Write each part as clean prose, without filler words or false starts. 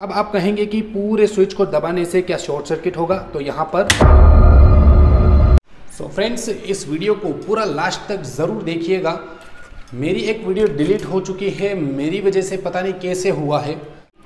अब आप कहेंगे कि पूरे स्विच को दबाने से क्या शॉर्ट सर्किट होगा, तो यहाँ पर फ्रेंड्स इस वीडियो को पूरा लास्ट तक ज़रूर देखिएगा। मेरी एक वीडियो डिलीट हो चुकी है, मेरी वजह से पता नहीं कैसे हुआ है,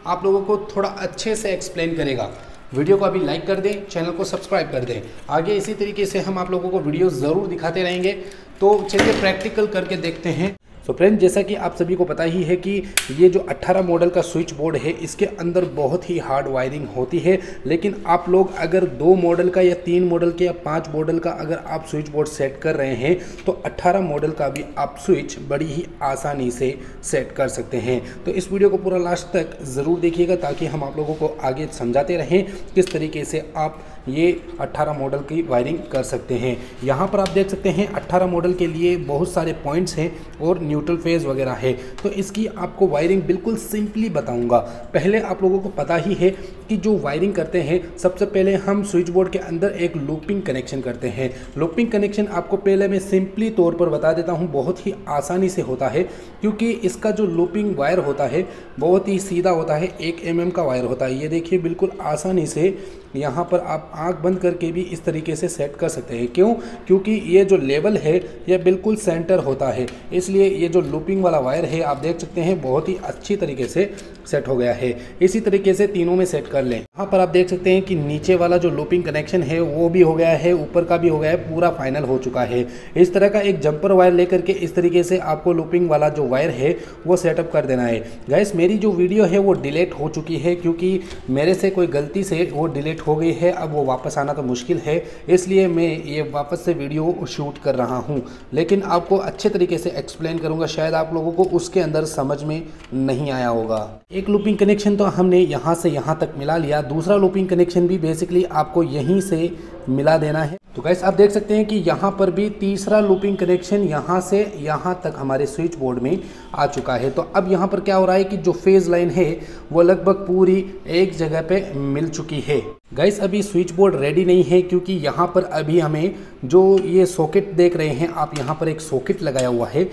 आप लोगों को थोड़ा अच्छे से एक्सप्लेन करेगा। वीडियो को अभी लाइक कर दें, चैनल को सब्सक्राइब कर दें। आगे इसी तरीके से हम आप लोगों को वीडियो ज़रूर दिखाते रहेंगे। तो चलिए प्रैक्टिकल करके देखते हैं। फ्रेंड जैसा कि आप सभी को पता ही है कि ये जो 18 मॉडल का स्विच बोर्ड है इसके अंदर बहुत ही हार्ड वायरिंग होती है। लेकिन आप लोग अगर 2 मॉडल का या 3 मॉडल के या 5 मॉडल का अगर आप स्विच बोर्ड सेट कर रहे हैं तो 18 मॉडल का भी आप स्विच बड़ी ही आसानी से सेट कर सकते हैं। तो इस वीडियो को पूरा लास्ट तक ज़रूर देखिएगा ताकि हम आप लोगों को आगे समझाते रहें किस तरीके से आप ये 18 मॉडल की वायरिंग कर सकते हैं। यहाँ पर आप देख सकते हैं 18 मॉडल के लिए बहुत सारे पॉइंट्स हैं और न्यूट्रल फेज वगैरह है। तो इसकी आपको वायरिंग बिल्कुल सिंपली बताऊंगा। पहले आप लोगों को पता ही है कि जो वायरिंग करते हैं सबसे पहले हम स्विच बोर्ड के अंदर एक लूपिंग कनेक्शन करते हैं। लूपिंग कनेक्शन आपको पहले मैं सिंपली तौर पर बता देता हूँ, बहुत ही आसानी से होता है क्योंकि इसका जो लूपिंग वायर होता है बहुत ही सीधा होता है, 1 mm का वायर होता है। ये देखिए बिल्कुल आसानी से यहाँ पर आप आंख बंद करके भी इस तरीके से सेट कर सकते हैं। क्यों? क्योंकि ये जो लेवल है ये बिल्कुल सेंटर होता है, इसलिए ये जो लूपिंग वाला वायर है आप देख सकते हैं बहुत ही अच्छी तरीके से सेट हो गया है। इसी तरीके से तीनों में सेट कर लें। यहाँ पर आप देख सकते हैं कि नीचे वाला जो लूपिंग कनेक्शन है वो भी हो गया है, ऊपर का भी हो गया है, पूरा फाइनल हो चुका है। इस तरह का एक जंपर वायर लेकर के इस तरीके से आपको लूपिंग वाला जो वायर है वो सेटअप कर देना है। गाइस मेरी जो वीडियो है वो डिलीट हो चुकी है क्योंकि मेरे से कोई गलती से वो डिलीट हो गई है। अब वो वापस आना तो मुश्किल है, इसलिए मैं ये वापस से वीडियो शूट कर रहा हूँ, लेकिन आपको अच्छे तरीके से एक्सप्लेन करूँगा। शायद आप लोगों को उसके अंदर समझ में नहीं आया होगा। एक लूपिंग कनेक्शन तो हमने यहाँ से यहाँ तक मिला लिया, दूसरा लूपिंग कनेक्शन भी बेसिकली आपको यहीं से मिला देना है। तो गाइस आप देख सकते हैं कि यहाँ पर भी तीसरा लूपिंग कनेक्शन यहाँ से यहाँ तक हमारे स्विच बोर्ड में आ चुका है। तो अब यहाँ पर क्या हो रहा है कि जो फेज लाइन है वो लगभग पूरी एक जगह पे मिल चुकी है। गाइस अभी स्विच बोर्ड रेडी नहीं है क्योंकि यहाँ पर अभी हमें जो ये सॉकेट देख रहे हैं आप, यहाँ पर एक सॉकेट लगाया हुआ है।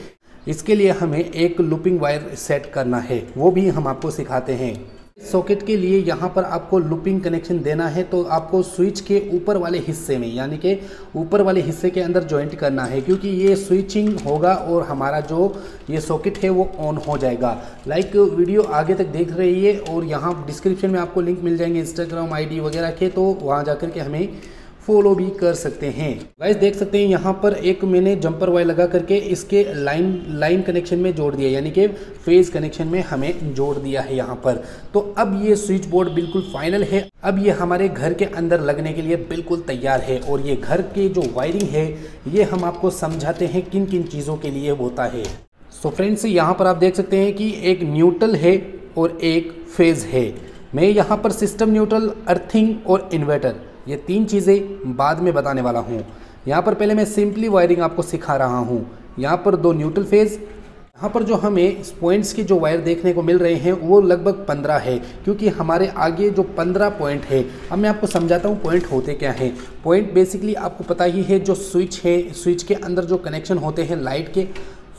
इसके लिए हमें एक लूपिंग वायर सेट करना है, वो भी हम आपको सिखाते हैं। सॉकेट के लिए यहाँ पर आपको लूपिंग कनेक्शन देना है तो आपको स्विच के ऊपर वाले हिस्से में यानी कि ऊपर वाले हिस्से के अंदर जॉइंट करना है, क्योंकि ये स्विचिंग होगा और हमारा जो ये सॉकेट है वो ऑन हो जाएगा। लाइक वीडियो आगे तक देख रहिए और यहाँ डिस्क्रिप्शन में आपको लिंक मिल जाएंगे इंस्टाग्राम ID वगैरह के, तो वहाँ जाकर के हमें फॉलो भी कर सकते हैं। गाइस देख सकते हैं यहाँ पर एक मैंने जंपर वायर लगा करके इसके लाइन कनेक्शन में जोड़ दिया, यानी कि फेज कनेक्शन में हमें जोड़ दिया है यहाँ पर। तो अब ये स्विच बोर्ड बिल्कुल फाइनल है। अब ये हमारे घर के अंदर लगने के लिए बिल्कुल तैयार है और ये घर के जो वायरिंग है ये हम आपको समझाते हैं किन किन चीज़ों के लिए होता है। सो फ्रेंड्स यहाँ पर आप देख सकते हैं कि एक न्यूट्रल है और एक फेज है। मैं यहाँ पर सिस्टम न्यूट्रल, अर्थिंग और इन्वर्टर ये 3 चीज़ें बाद में बताने वाला हूँ। यहाँ पर पहले मैं सिंपली वायरिंग आपको सिखा रहा हूँ। यहाँ पर 2 न्यूट्रल फेज, यहाँ पर जो हमें पॉइंट्स के जो वायर देखने को मिल रहे हैं वो लगभग 15 है, क्योंकि हमारे आगे जो 15 पॉइंट है। अब मैं आपको समझाता हूँ पॉइंट होते क्या हैं। पॉइंट बेसिकली आपको पता ही है, जो स्विच है, स्विच के अंदर जो कनेक्शन होते हैं लाइट के,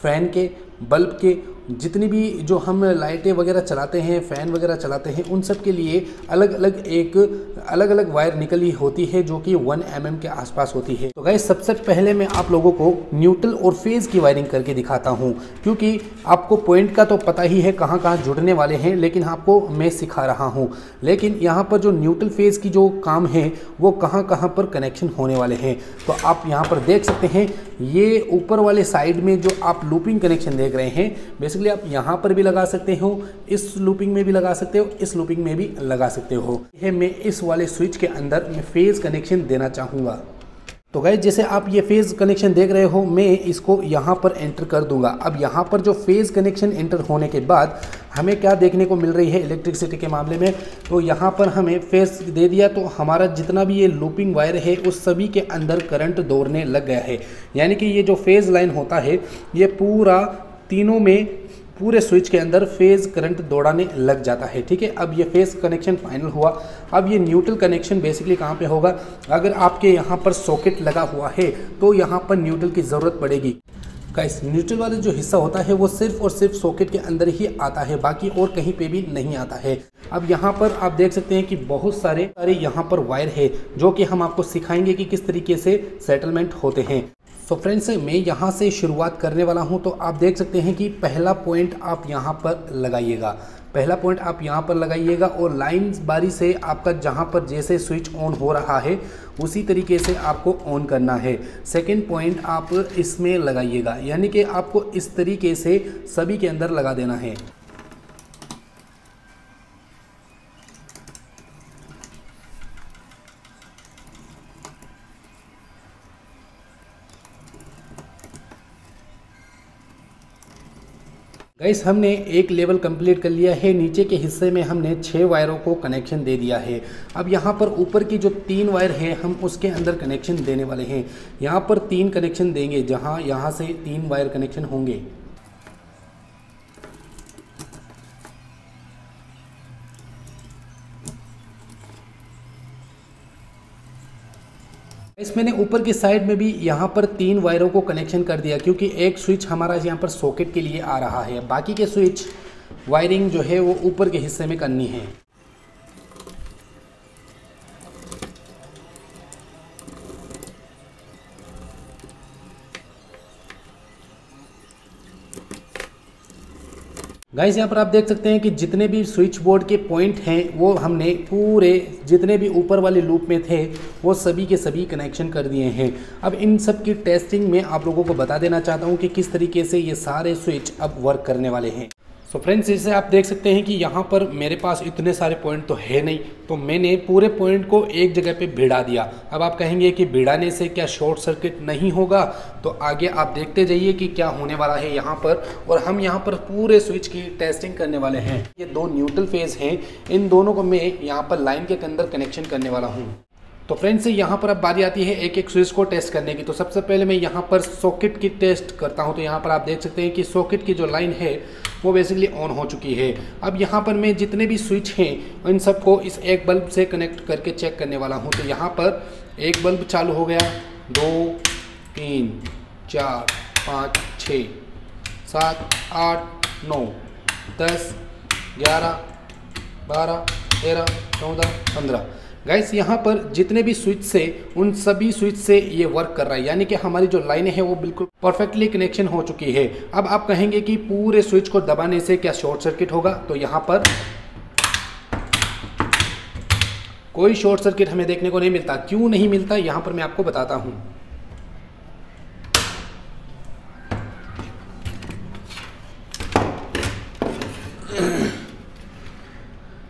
फैन के, बल्ब के, जितनी भी जो हम लाइटें वगैरह चलाते हैं, फ़ैन वगैरह चलाते हैं, उन सब के लिए अलग अलग वायर निकली होती है जो कि 1 mm के आसपास होती है। तो गाइस सबसे पहले मैं आप लोगों को न्यूट्रल और फेज़ की वायरिंग करके दिखाता हूं, क्योंकि आपको पॉइंट का तो पता ही है कहां कहां जुड़ने वाले हैं, लेकिन आपको मैं सिखा रहा हूं। लेकिन यहां पर जो न्यूट्रल फेज़ की जो काम है वो कहां कहां पर कनेक्शन होने वाले हैं। तो आप यहां पर देख सकते हैं, ये ऊपर वाले साइड में जो आप लूपिंग कनेक्शन देख रहे हैं, बेसिकली आप यहाँ पर भी लगा सकते हो, इस लूपिंग में भी लगा सकते हो, इस लूपिंग में भी लगा सकते हो। यह मैं इस वाले स्विच के अंदर मैं फेज कनेक्शन देना चाहूँगा। तो गाइस जैसे आप ये फेज कनेक्शन देख रहे हो, मैं इसको यहाँ पर एंटर कर दूंगा। अब यहाँ पर जो फेज कनेक्शन एंटर होने के बाद हमें क्या देखने को मिल रही है इलेक्ट्रिसिटी के मामले में, तो यहाँ पर हमें फेज दे दिया तो हमारा जितना भी ये लूपिंग वायर है उस सभी के अंदर करंट दौड़ने लग गया है। यानी कि ये जो फेज लाइन होता है ये पूरा तीनों में पूरे स्विच के अंदर फेज करंट दौड़ाने लग जाता है। ठीक है, अब ये फेज कनेक्शन फाइनल हुआ। अब ये न्यूट्रल कनेक्शन बेसिकली कहाँ पे होगा, अगर आपके यहाँ पर सॉकेट लगा हुआ है तो यहाँ पर न्यूट्रल की ज़रूरत पड़ेगी। गाइस न्यूट्रल वाला जो हिस्सा होता है वो सिर्फ और सिर्फ सॉकेट के अंदर ही आता है, बाकी और कहीं पे भी नहीं आता है। अब यहाँ पर आप देख सकते हैं कि बहुत सारे यहाँ पर वायर है जो कि हम आपको सिखाएंगे कि किस तरीके से सेटलमेंट होते हैं। तो फ्रेंड्स मैं यहाँ से शुरुआत करने वाला हूँ। तो आप देख सकते हैं कि पहला पॉइंट आप यहाँ पर लगाइएगा, पहला पॉइंट आप यहाँ पर लगाइएगा और लाइन बारी से आपका जहाँ पर जैसे स्विच ऑन हो रहा है उसी तरीके से आपको ऑन करना है। सेकंड पॉइंट आप इसमें लगाइएगा, यानी कि आपको इस तरीके से सभी के अंदर लगा देना है। गाइस हमने एक लेवल कंप्लीट कर लिया है। नीचे के हिस्से में हमने 6 वायरों को कनेक्शन दे दिया है। अब यहाँ पर ऊपर की जो 3 वायर हैं हम उसके अंदर कनेक्शन देने वाले हैं। यहाँ पर 3 कनेक्शन देंगे, जहाँ यहाँ से 3 वायर कनेक्शन होंगे। इस मैंने ऊपर की साइड में भी यहाँ पर 3 वायरों को कनेक्शन कर दिया, क्योंकि एक स्विच हमारा यहाँ पर सॉकेट के लिए आ रहा है, बाकी के स्विच वायरिंग जो है वो ऊपर के हिस्से में करनी है। गाइस यहाँ पर आप देख सकते हैं कि जितने भी स्विच बोर्ड के पॉइंट हैं वो हमने पूरे जितने भी ऊपर वाले लूप में थे वो सभी के सभी कनेक्शन कर दिए हैं। अब इन सब की टेस्टिंग में आप लोगों को बता देना चाहता हूँ कि किस तरीके से ये सारे स्विच अब वर्क करने वाले हैं। सो फ्रेंड्स जैसे आप देख सकते हैं कि यहाँ पर मेरे पास इतने सारे पॉइंट तो है नहीं, तो मैंने पूरे पॉइंट को एक जगह पे भिड़ा दिया। अब आप कहेंगे कि भिड़ाने से क्या शॉर्ट सर्किट नहीं होगा, तो आगे आप देखते जाइए कि क्या होने वाला है यहाँ पर। और हम यहाँ पर पूरे स्विच की टेस्टिंग करने वाले हैं। ये 2 न्यूट्रल फेज हैं, इन दोनों को मैं यहाँ पर लाइन के अंदर कनेक्शन करने वाला हूँ। तो फ्रेंड्स यहाँ पर अब बारी आती है एक एक स्विच को टेस्ट करने की। तो सबसे पहले मैं यहाँ पर सॉकेट की टेस्ट करता हूँ। तो यहाँ पर आप देख सकते हैं कि सॉकेट की जो लाइन है वो बेसिकली ऑन हो चुकी है। अब यहाँ पर मैं जितने भी स्विच हैं इन सबको इस एक बल्ब से कनेक्ट करके चेक करने वाला हूँ। तो यहाँ पर एक बल्ब चालू हो गया, 2 3 4 5 6 7 8 9 10 11 12 13 14 15। गाइस यहाँ पर जितने भी स्विच से उन सभी स्विच से ये वर्क कर रहा है, यानी कि हमारी जो लाइनें हैं वो बिल्कुल परफेक्टली कनेक्शन हो चुकी है। अब आप कहेंगे कि पूरे स्विच को दबाने से क्या शॉर्ट सर्किट होगा, तो यहाँ पर कोई शॉर्ट सर्किट हमें देखने को नहीं मिलता। क्यों नहीं मिलता यहाँ पर मैं आपको बताता हूँ।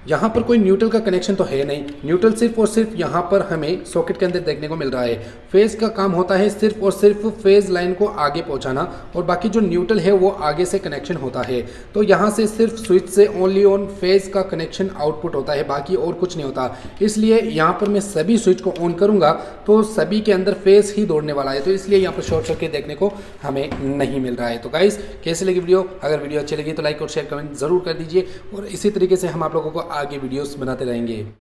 यहाँ पर कोई न्यूट्रल का कनेक्शन तो है नहीं, न्यूट्रल सिर्फ और सिर्फ यहाँ पर हमें सॉकेट के अंदर देखने को मिल रहा है। फेज का काम होता है सिर्फ और सिर्फ फेज लाइन को आगे पहुँचाना, और बाकी जो न्यूट्रल है वो आगे से कनेक्शन होता है। तो यहाँ से सिर्फ स्विच से ओनली ऑन फेज का कनेक्शन आउटपुट होता है, बाकी और कुछ नहीं होता। इसलिए यहाँ पर मैं सभी स्विच को ऑन करूँगा तो सभी के अंदर फेज ही दौड़ने वाला है, तो इसलिए यहाँ पर शॉर्ट सर्किट देखने को हमें नहीं मिल रहा है। तो गाइस कैसी लगी वीडियो? अगर वीडियो अच्छी लगी तो लाइक और शेयर कमेंट जरूर कर दीजिए, और इसी तरीके से हम आप लोगों को आगे वीडियोस बनाते रहेंगे।